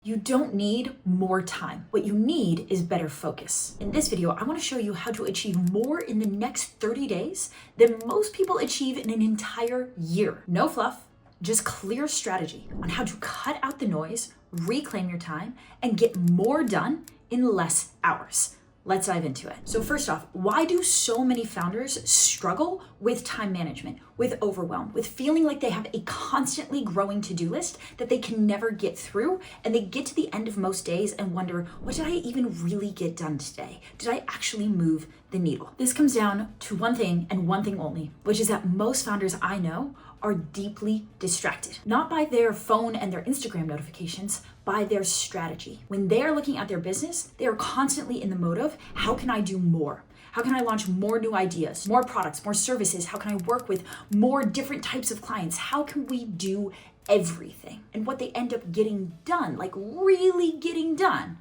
You don't need more time. What you need is better focus. In this video, I want to show you how to achieve more in the next 30 days than most people achieve in an entire year. No fluff, just clear strategy on how to cut out the noise, reclaim your time, and get more done in less hours. Let's dive into it. So first off, why do so many founders struggle with time management, with overwhelm, with feeling like they have a constantly growing to-do list that they can never get through, and they get to the end of most days and wonder, what did I even really get done today? Did I actually move the needle? This comes down to one thing and one thing only, which is that most founders I know are deeply distracted, not by their phone and their Instagram notifications, by their strategy. When they are looking at their business, they are constantly in the mode of, how can I do more? How can I launch more new ideas, more products, more services? How can I work with more different types of clients? How can we do everything? And what they end up getting done, like really getting done,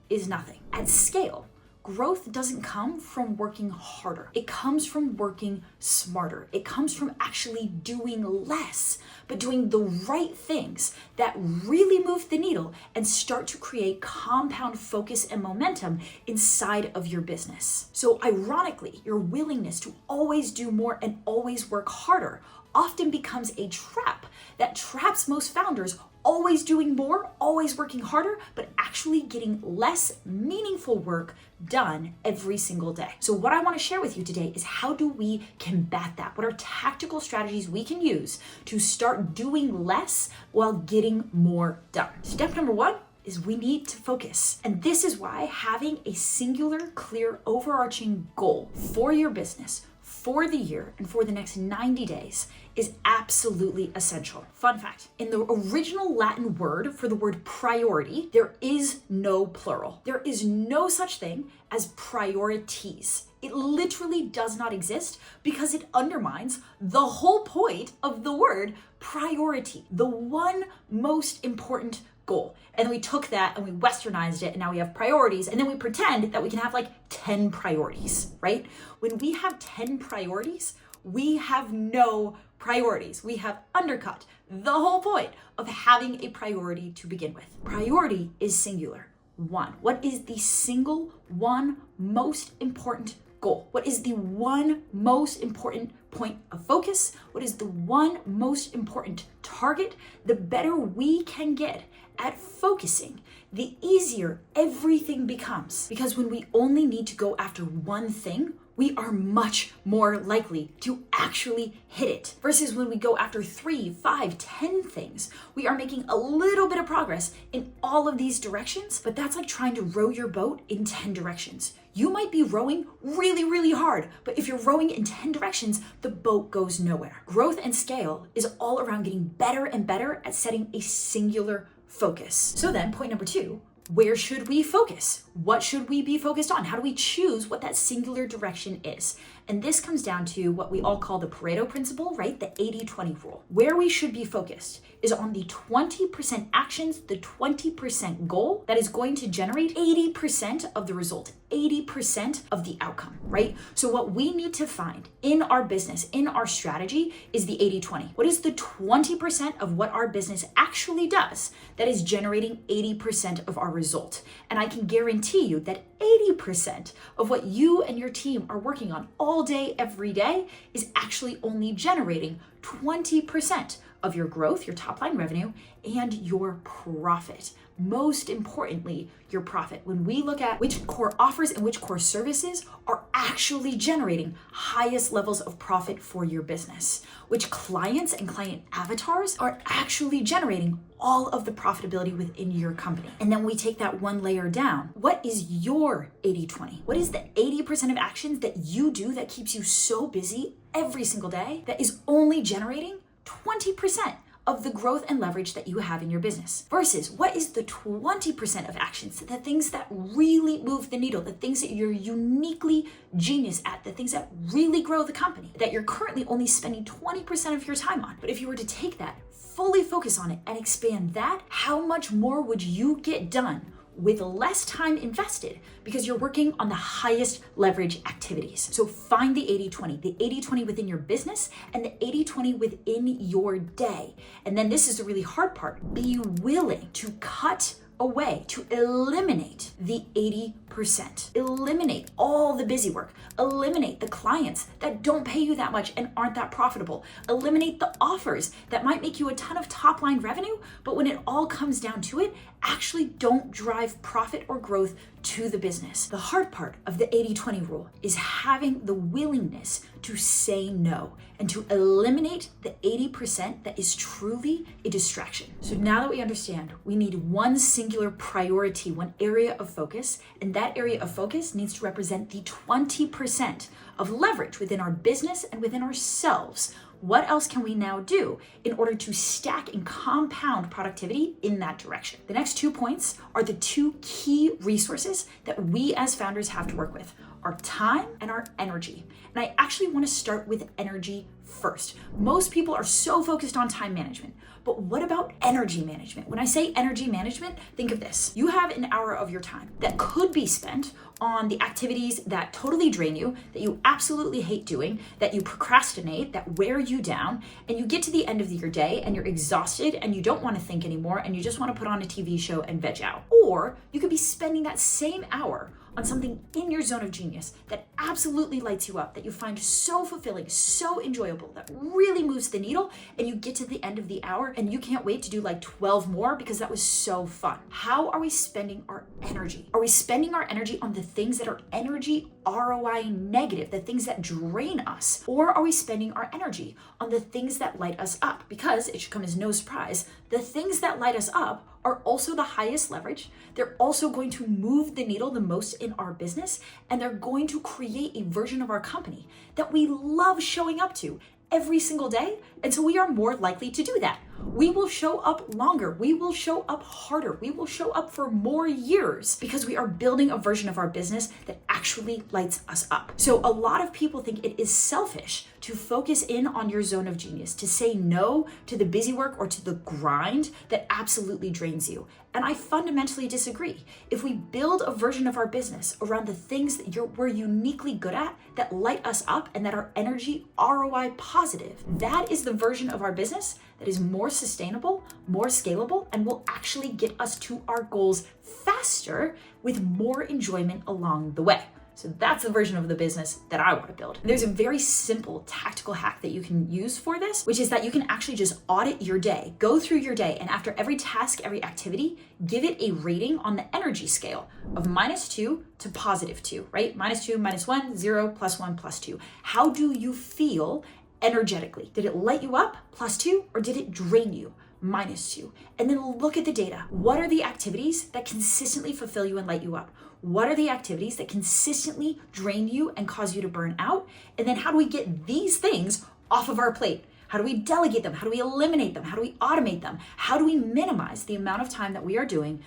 is nothing. At scale, growth doesn't come from working harder. It comes from working smarter. It comes from actually doing less, but doing the right things that really move the needle and start to create compound focus and momentum inside of your business. So ironically, your willingness to always do more and always work harder often becomes a trap that traps most founders always doing more, always working harder, but actually getting less meaningful work done every single day. So what I want to share with you today is how do we combat that? What are tactical strategies we can use to start doing less while getting more done? Step number one is we need to focus. And this is why having a singular, clear, overarching goal for your business, for the year, and for the next 90 days is absolutely essential. Fun fact, in the original Latin word for the word priority, there is no plural. There is no such thing as priorities. It literally does not exist because it undermines the whole point of the word priority, the one most important goal. And then we took that and we westernized it, and now we have priorities, and then we pretend that we can have like 10 priorities, right? When we have 10 priorities, we have no priorities. We have undercut the whole point of having a priority to begin with. Priority is singular. One. What is the single one most important goal? What is the one most important point of focus? What is the one most important target? The better we can get at focusing, the easier everything becomes. Because when we only need to go after one thing, we are much more likely to actually hit it. Versus when we go after 3, 5, 10 things, we are making a little bit of progress in all of these directions, but that's like trying to row your boat in 10 directions. You might be rowing really, really hard, but if you're rowing in 10 directions, the boat goes nowhere. Growth and scale is all around getting better and better at setting a singular focus. So then, point number 2, where should we focus? What should we be focused on? How do we choose what that singular direction is? And this comes down to what we all call the Pareto principle, right? The 80-20 rule. Where we should be focused is on the 20% actions, the 20% goal that is going to generate 80% of the result, 80% of the outcome, right? So what we need to find in our business, in our strategy, is the 80-20. What is the 20% of what our business actually does that is generating 80% of our result? And I can guarantee you that 80% of what you and your team are working on all day, every day, is actually only generating 20% of your growth, your top line revenue, and your profit. Most importantly, your profit. When we look at which core offers and which core services are actually generating highest levels of profit for your business, which clients and client avatars are actually generating all of the profitability within your company. And then we take that one layer down. What is your 80-20? What is the 80% of actions that you do that keeps you so busy every single day that is only generating 20% of the growth and leverage that you have in your business? Versus what is the 20% of actions, the things that really move the needle, the things that you're uniquely genius at, the things that really grow the company, that you're currently only spending 20% of your time on. But if you were to take that, fully focus on it, and expand that, how much more would you get done with less time invested because you're working on the highest leverage activities? So find the 80-20, the 80-20 within your business and the 80-20 within your day. And then this is the really hard part. Be willing to cut a way to eliminate the 80%. Eliminate all the busy work. Eliminate the clients that don't pay you that much and aren't that profitable. Eliminate the offers that might make you a ton of top line revenue, but when it all comes down to it, actually don't drive profit or growth to the business. The hard part of the 80-20 rule is having the willingness to say no and to eliminate the 80% that is truly a distraction. So now that we understand, we need one singular priority, one area of focus, and that area of focus needs to represent the 20% of leverage within our business and within ourselves. What else can we now do in order to stack and compound productivity in that direction? The next 2 points are the 2 key resources that we as founders have to work with: our time and our energy. And I actually want to start with energy first. Most people are so focused on time management, but what about energy management? When I say energy management, think of this. You have an hour of your time that could be spent on the activities that totally drain you, that you absolutely hate doing, that you procrastinate, that wear you down, and you get to the end of your day and you're exhausted and you don't want to think anymore and you just want to put on a TV show and veg out. Or you could be spending that same hour on something in your zone of genius that absolutely lights you up, that you find so fulfilling, so enjoyable, that really moves the needle, and you get to the end of the hour and you can't wait to do like 12 more because that was so fun. How are we spending our energy? Are we spending our energy on the things that are energy ROI negative, the things that drain us? Or are we spending our energy on the things that light us up? Because it should come as no surprise, the things that light us up are also the highest leverage. They're also going to move the needle the most in our business, and they're going to create a version of our company that we love showing up to every single day. And so we are more likely to do that. We will show up longer. We will show up harder. We will show up for more years because we are building a version of our business that actually lights us up. So a lot of people think it is selfish to focus in on your zone of genius, to say no to the busy work or to the grind that absolutely drains you. And I fundamentally disagree. If we build a version of our business around the things that we're uniquely good at, that light us up and that are energy ROI positive, that is the version of our business that is more sustainable, more scalable, and will actually get us to our goals faster with more enjoyment along the way. So that's the version of the business that I want to build. And there's a very simple tactical hack that you can use for this, which is that you can actually just audit your day, go through your day, and after every task, every activity, give it a rating on the energy scale of -2 to +2, right? -2, -1, 0, +1, +2. How do you feel energetically? Did it light you up, +2, or did it drain you, -2? And then look at the data. What are the activities that consistently fulfill you and light you up? What are the activities that consistently drain you and cause you to burn out? And then how do we get these things off of our plate? How do we delegate them? How do we eliminate them? How do we automate them? How do we minimize the amount of time that we are doing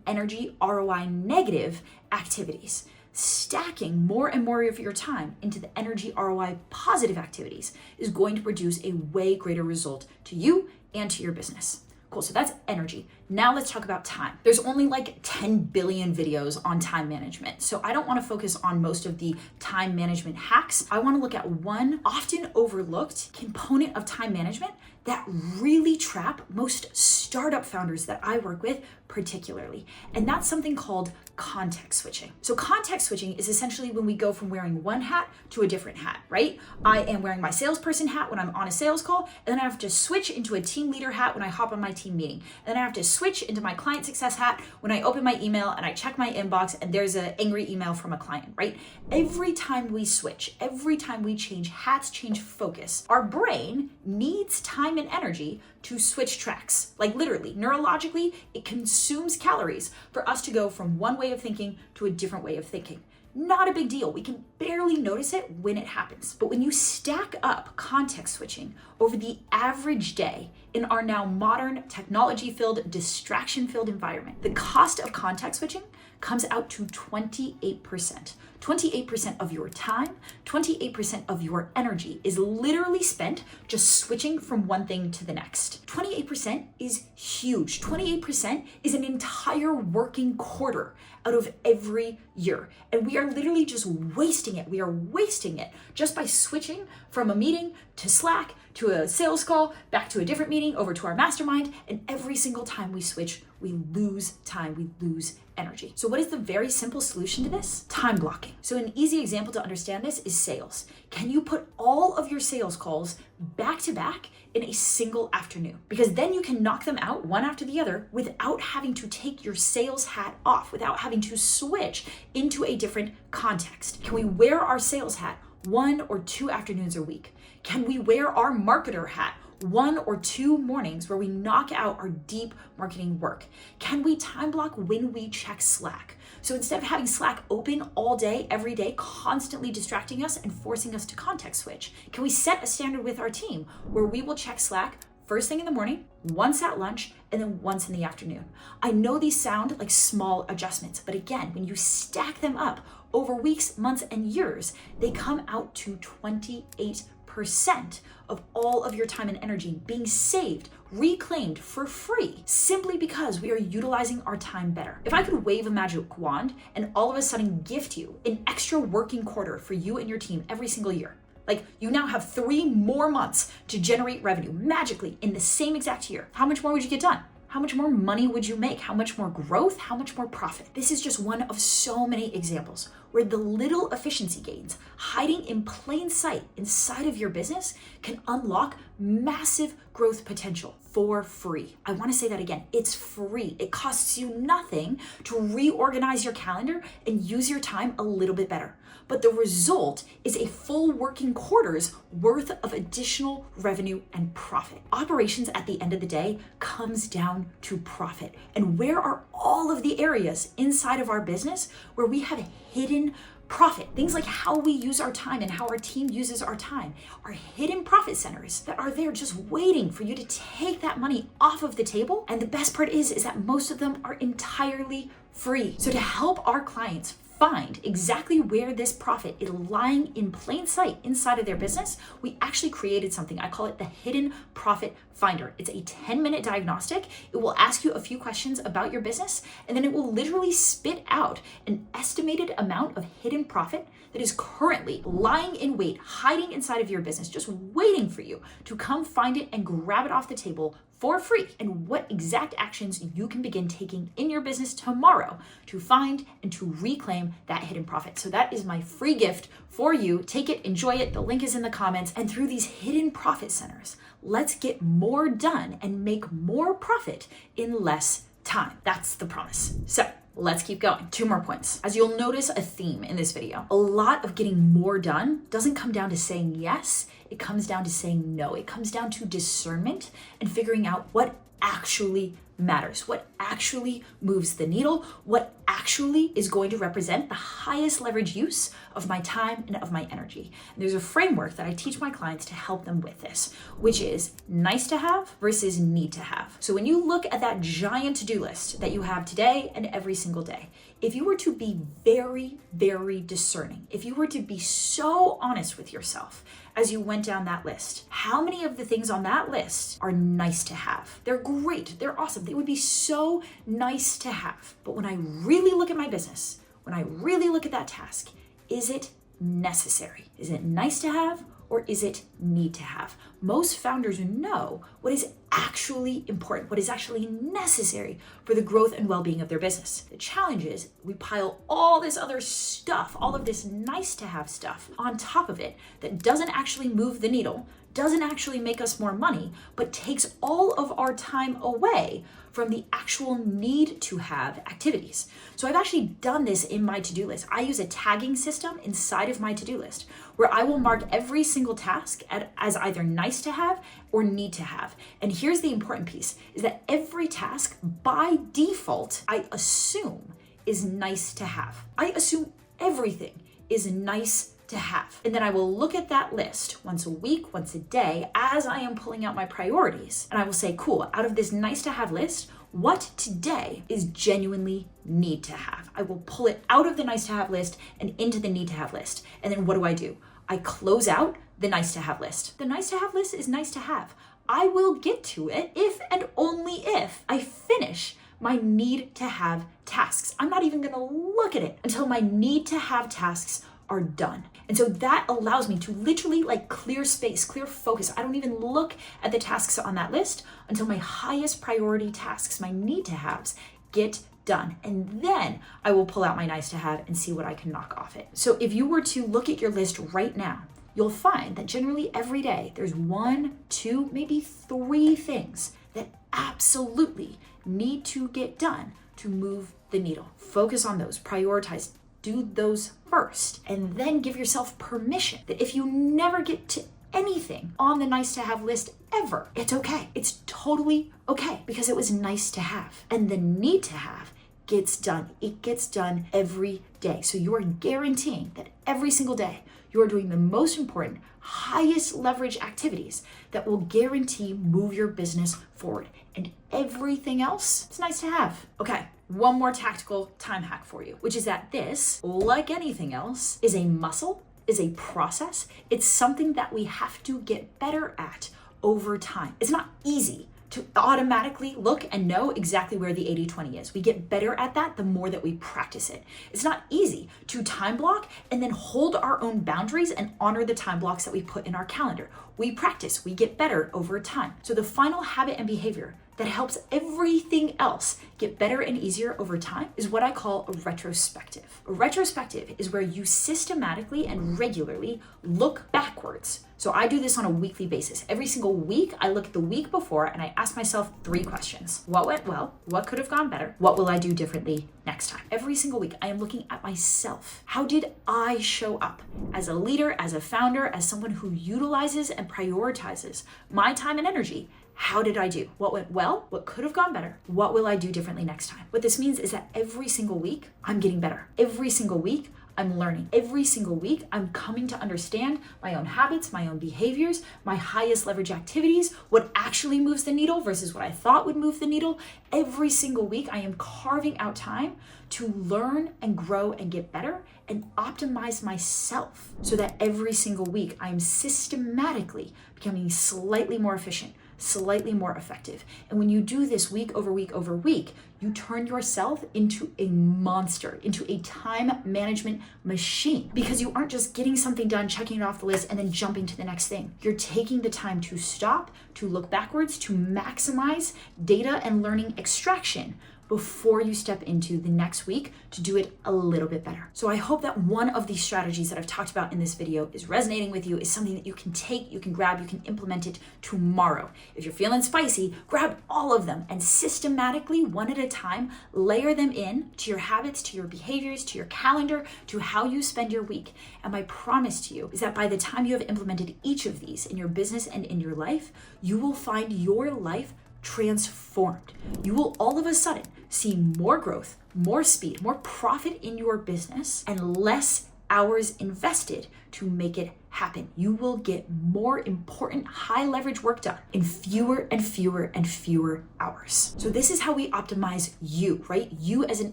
energy ROI negative activities? Stacking more and more of your time into the energy ROI positive activities is going to produce a way greater result to you and to your business. Cool, so that's energy. Now let's talk about time. There's only like 10 billion videos on time management. So I don't want to focus on most of the time management hacks. I want to look at one often overlooked component of time management that really trap most startup founders that I work with particularly. And that's something called context switching. So context switching is essentially when we go from wearing one hat to a different hat, right? I am wearing my salesperson hat when I'm on a sales call, and then I have to switch into a team leader hat when I hop on my team meeting. And then I have to switch into my client success hat when I open my email and I check my inbox and there's an angry email from a client, right? Every time we switch, every time we change hats, change focus, our brain needs time and energy to switch tracks. Like literally, neurologically, it consumes calories for us to go from one way of thinking to a different way of thinking. Not a big deal. We can barely notice it when it happens. But when you stack up context switching over the average day in our now modern, technology-filled, distraction-filled environment, the cost of context switching comes out to 28%. 28% of your time, 28% of your energy is literally spent just switching from one thing to the next. 28% is huge. 28% is an entire working quarter out of every year. And we are literally just wasting it. We are wasting it just by switching from a meeting to Slack, to a sales call, back to a different meeting, over to our mastermind. And every single time we switch, we lose time, we lose energy. So what is the very simple solution to this? Time blocking. So an easy example to understand this is sales. Can you put all of your sales calls back to back in a single afternoon? Because then you can knock them out one after the other without having to take your sales hat off, without having to switch into a different context. Can we wear our sales hat 1 or 2 afternoons a week? Can we wear our marketer hat 1 or 2 mornings where we knock out our deep marketing work? Can we time block when we check Slack? So instead of having Slack open all day, every day, constantly distracting us and forcing us to context switch, can we set a standard with our team where we will check Slack first thing in the morning, once at lunch, and then once in the afternoon? I know these sound like small adjustments, but again, when you stack them up over weeks, months, and years, they come out to 28% of all of your time and energy being saved, reclaimed for free, simply because we are utilizing our time better. If I could wave a magic wand and all of a sudden gift you an extra working quarter for you and your team every single year, like you now have 3 more months to generate revenue magically in the same exact year, how much more would you get done? How much more money would you make? How much more growth? How much more profit? This is just one of so many examples where the little efficiency gains hiding in plain sight inside of your business can unlock massive growth potential for free. I want to say that again. It's free. It costs you nothing to reorganize your calendar and use your time a little bit better. But the result is a full working quarter's worth of additional revenue and profit. Operations at the end of the day comes down to profit. And where are all of the areas inside of our business where we have hidden profit? Things like how we use our time and how our team uses our time are hidden profit centers that are there just waiting for you to take that money off of the table. And the best part is that most of them are entirely free. So to help our clients find exactly where this profit is lying in plain sight inside of their business, we actually created something. I call it the Hidden Profit Finder. It's a 10-minute diagnostic. It will ask you a few questions about your business, and then it will literally spit out an estimated amount of hidden profit that is currently lying in wait, hiding inside of your business, just waiting for you to come find it and grab it off the table for free, and what exact actions you can begin taking in your business tomorrow to find and to reclaim that hidden profit. So that is my free gift for you. Take it, enjoy it. The link is in the comments. And through these hidden profit centers, let's get more done and make more profit in less time. That's the promise. So let's keep going. 2 more points. As you'll notice a theme in this video, a lot of getting more done doesn't come down to saying yes. It comes down to saying no. It comes down to discernment and figuring out what actually matters, what actually moves the needle, what actually is going to represent the highest leverage use of my time and of my energy. And there's a framework that I teach my clients to help them with this, which is nice to have versus need to have. So when you look at that giant to-do list that you have today and every single day, if you were to be very, very discerning, if you were to be so honest with yourself as you went down that list, how many of the things on that list are nice to have? They're great, they're awesome, they would be so nice to have. But when I really look at my business, when I really look at that task, is it necessary? Is it nice to have? Or is it need to have? Most founders know what is actually important, what is actually necessary for the growth and well-being of their business. The challenge is we pile all this other stuff, all of this nice to have stuff on top of it that doesn't actually move the needle, doesn't actually make us more money, but takes all of our time away from the actual need to have activities. So I've actually done this in my to-do list. I use a tagging system inside of my to-do list where I will mark every single task as either nice to have or need to have. And here's the important piece, is that every task by default, I assume is nice to have. I assume everything is nice to have. And then I will look at that list once a week, once a day, as I am pulling out my priorities. And I will say, cool, out of this nice to have list, what today is genuinely need to have? I will pull it out of the nice to have list and into the need to have list. And then what do? I close out the nice to have list. The nice to have list is nice to have. I will get to it if and only if I finish my need to have tasks. I'm not even gonna look at it until my need to have tasks are done. And so that allows me to literally like clear space, clear focus. I don't even look at the tasks on that list until my highest priority tasks, my need to haves, get done. And then I will pull out my nice to have and see what I can knock off it. So if you were to look at your list right now, you'll find that generally every day there's 1, 2, maybe 3 things that absolutely need to get done to move the needle. Focus on those, prioritize, do those first, and then give yourself permission that if you never get to anything on the nice to have list ever, it's okay. It's totally okay because it was nice to have. And the need to have gets done. It gets done every day. So you are guaranteeing that every single day you are doing the most important, highest leverage activities that will guarantee move your business forward. And everything else, it's nice to have. Okay, one more tactical time hack for you, which is that this, like anything else, is a muscle, is a process. It's something that we have to get better at over time. It's not easy to automatically look and know exactly where the 80-20 is. We get better at that the more that we practice it. It's not easy to time block and then hold our own boundaries and honor the time blocks that we put in our calendar. We practice, we get better over time. So the final habit and behavior that helps everything else get better and easier over time is what I call a retrospective. A retrospective is where you systematically and regularly look backwards. So I do this on a weekly basis. Every single week, I look at the week before and I ask myself 3 questions. What went well? What could have gone better? What will I do differently next time? Every single week, I am looking at myself. How did I show up as a leader, as a founder, as someone who utilizes and prioritizes my time and energy? How did I do? What went well? What could have gone better? What will I do differently next time? What this means is that every single week, I'm getting better. Every single week, I'm learning. Every single week, I'm coming to understand my own habits, my own behaviors, my highest leverage activities, what actually moves the needle versus what I thought would move the needle. Every single week, I am carving out time to learn and grow and get better and optimize myself so that every single week, I am systematically becoming slightly more efficient, slightly more effective. And when you do this week over week over week, you turn yourself into a monster, into a time management machine, because you aren't just getting something done, checking it off the list, and then jumping to the next thing. You're taking the time to stop, to look backwards, to maximize data and learning extraction before you step into the next week to do it a little bit better. So I hope that one of these strategies that I've talked about in this video is resonating with you, is something that you can take, you can grab, you can implement it tomorrow. If you're feeling spicy, grab all of them and systematically, one at a time, layer them in to your habits, to your behaviors, to your calendar, to how you spend your week. And my promise to you is that by the time you have implemented each of these in your business and in your life, you will find your life transformed. You will all of a sudden see more growth, more speed, more profit in your business, and less hours invested to make it happen. You will get more important high leverage work done in fewer and fewer and fewer hours. So this is how we optimize you, right? You as an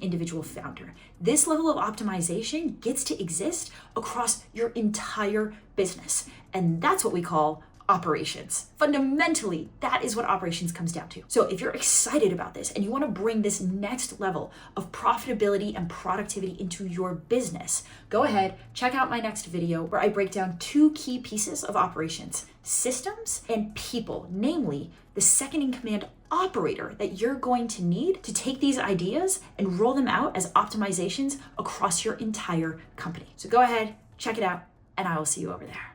individual founder. This level of optimization gets to exist across your entire business. And that's what we call operations. Fundamentally, that is what operations comes down to. So if you're excited about this and you want to bring this next level of profitability and productivity into your business, go ahead, check out my next video where I break down 2 key pieces of operations: systems and people, namely the second in command operator that you're going to need to take these ideas and roll them out as optimizations across your entire company. So go ahead, check it out, and I will see you over there.